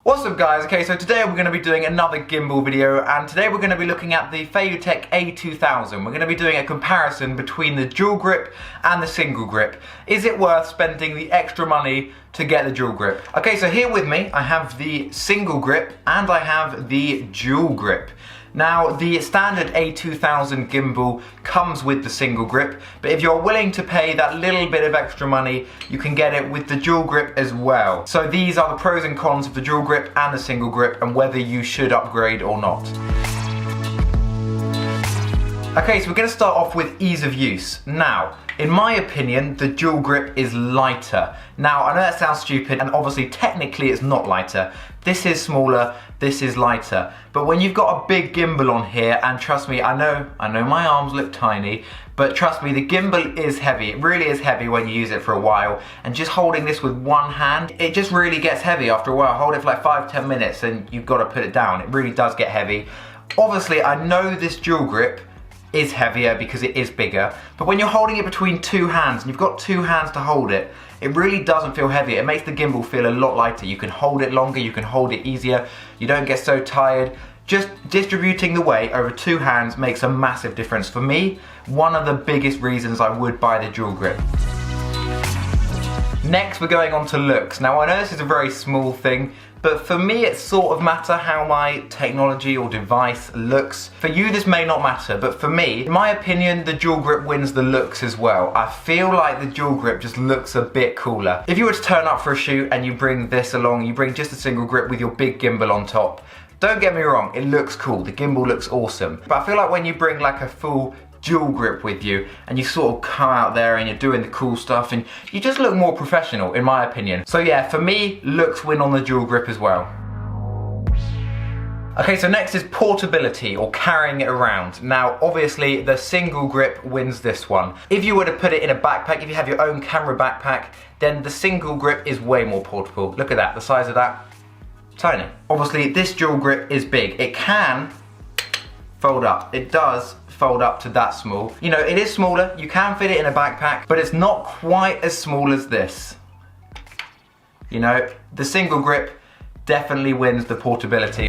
What's up guys? Okay, so today we're going to be doing another gimbal video, and today we're going to be looking at the Feiyu-Tech a2000. We're going to be doing a comparison between the dual grip and the single grip. Is it worth spending the extra money to get the dual grip? Okay, so here with me I have the single grip and I have the dual grip. Now, the standard a2000 gimbal comes with the single grip, but if you're willing to pay that little bit of extra money, you can get it with the dual grip as well. So these are the pros and cons of the dual grip and the single grip, and whether you should upgrade or not. Okay, so we're going to start off with ease of use. Now, in my opinion, the dual grip is lighter. Now, I know that sounds stupid, and obviously technically it's not lighter. This is smaller, this is lighter. But when you've got a big gimbal on here, and trust me, I know my arms look tiny, but trust me, the gimbal is heavy. It really is heavy when you use it for a while. And just holding this with one hand, it just really gets heavy after a while. Hold it for like 5-10 minutes and you've got to put it down. It really does get heavy. Obviously, I know this dual grip is heavier because it is bigger, but when you're holding it between two hands and you've got two hands to hold it, it really doesn't feel heavy. It makes the gimbal feel a lot lighter. You can hold it longer, you can hold it easier, you don't get so tired. Just distributing the weight over two hands makes a massive difference. For me, one of the biggest reasons I would buy the dual grip. Next, we're going on to looks. Now, I know this is a very small thing, but for me it sort of matters how my technology or device looks. For you this may not matter, but for me, in my opinion, the dual grip wins the looks as well. I feel like the dual grip just looks a bit cooler. If you were to turn up for a shoot and you bring this along, you bring just a single grip with your big gimbal on top, don't get me wrong, it looks cool, the gimbal looks awesome. But I feel like when you bring like a full dual grip with you and you sort of come out there and you're doing the cool stuff and you just look more professional, in my opinion. So yeah, for me, looks win on the dual grip as well. Okay, so next is portability, or carrying it around. Now, obviously, the single grip wins this one. If you were to put it in a backpack, if you have your own camera backpack, then the single grip is way more portable. Look at that, the size of that, tiny. Obviously, this dual grip is big. It can fold up. It does fold up to that small. You know, it is smaller, you can fit it in a backpack, but it's not quite as small as this. You know, the single grip definitely wins the portability.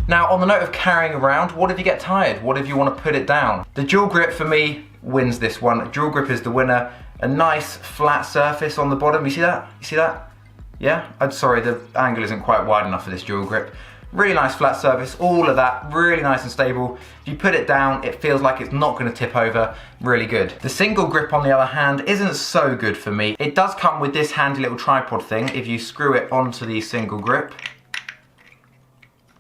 Now, on the note of carrying around, what if you get tired? What if you want to put it down? The dual grip for me wins this one. Dual grip is the winner. A nice flat surface on the bottom. You see that? You see that? Yeah? I'm sorry, the angle isn't quite wide enough for this dual grip. Really nice flat surface, all of that, really nice and stable. If you put it down, it feels like it's not gonna tip over, really good. The single grip, on the other hand, isn't so good for me. It does come with this handy little tripod thing. If you screw it onto the single grip,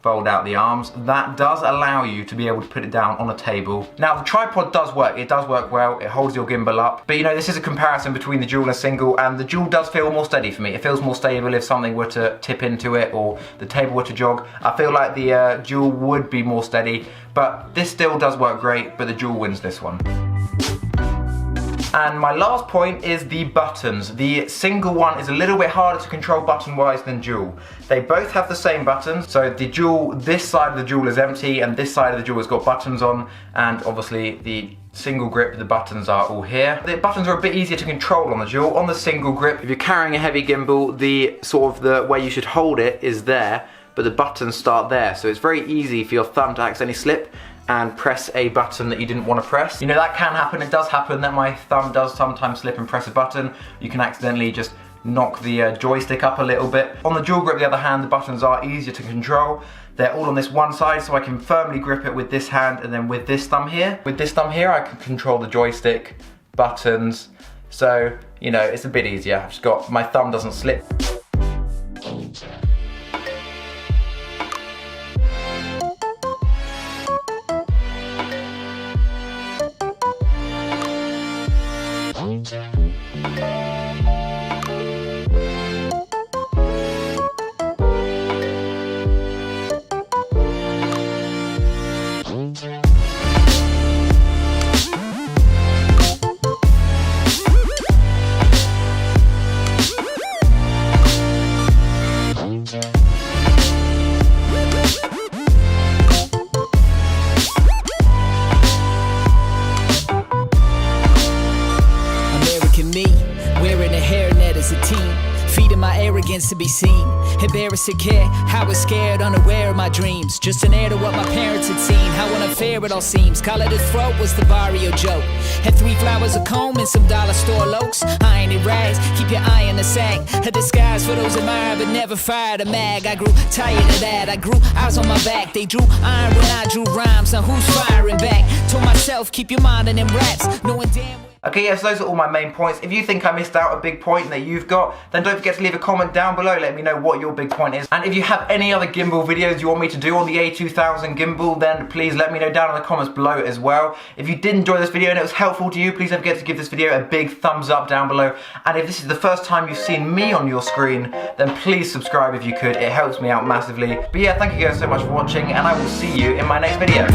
fold out the arms, that does allow you to be able to put it down on a table. Now, the tripod does work, it does work well, it holds your gimbal up, but you know, this is a comparison between the dual and single, and the dual does feel more steady for me. It feels more stable if something were to tip into it or the table were to jog. I feel like the dual would be more steady, but this still does work great, but the dual wins this one. And my last point is the buttons. The single one is a little bit harder to control button-wise than dual. They both have the same buttons, so the dual, this side of the dual is empty and this side of the dual has got buttons on, and obviously the single grip, the buttons are all here. The buttons are a bit easier to control on the dual. On the single grip, if you're carrying a heavy gimbal, the sort of the way you should hold it is there, but the buttons start there, so it's very easy for your thumb to accidentally slip and press a button that you didn't want to press. You know, that can happen, it does happen that my thumb does sometimes slip and press a button. You can accidentally just knock the joystick up a little bit. On the dual grip, the other hand, the buttons are easier to control. They're all on this one side, so I can firmly grip it with this hand, and then with this thumb here. With this thumb here, I can control the joystick, buttons. So, you know, it's a bit easier. I've just got, my thumb doesn't slip. Embarrassed to care, I was scared, unaware of my dreams. Just an heir to what my parents had seen. How unfair it all seems. Call it a throat was the barrio joke. Had 3 flowers, a comb, and some dollar store lokes. Iron and rags, keep your eye on the sack. A disguise for those admired, but never fired a mag. I grew tired of that. I grew eyes on my back. They drew iron when I drew rhymes. Now who's firing back? Told myself, keep your mind on them raps. Knowing damn. Okay, yes, those are all my main points. If you think I missed out a big point that you've got, then don't forget to leave a comment down below. Let me know what your big point is. And if you have any other gimbal videos you want me to do on the a2000 gimbal, then please let me know down in the comments below as well. If you did enjoy this video and it was helpful to you, please don't forget to give this video a big thumbs up down below. And if this is the first time you've seen me on your screen, then please subscribe if you could. It helps me out massively. But yeah, thank you guys so much for watching, and I will see you in my next video.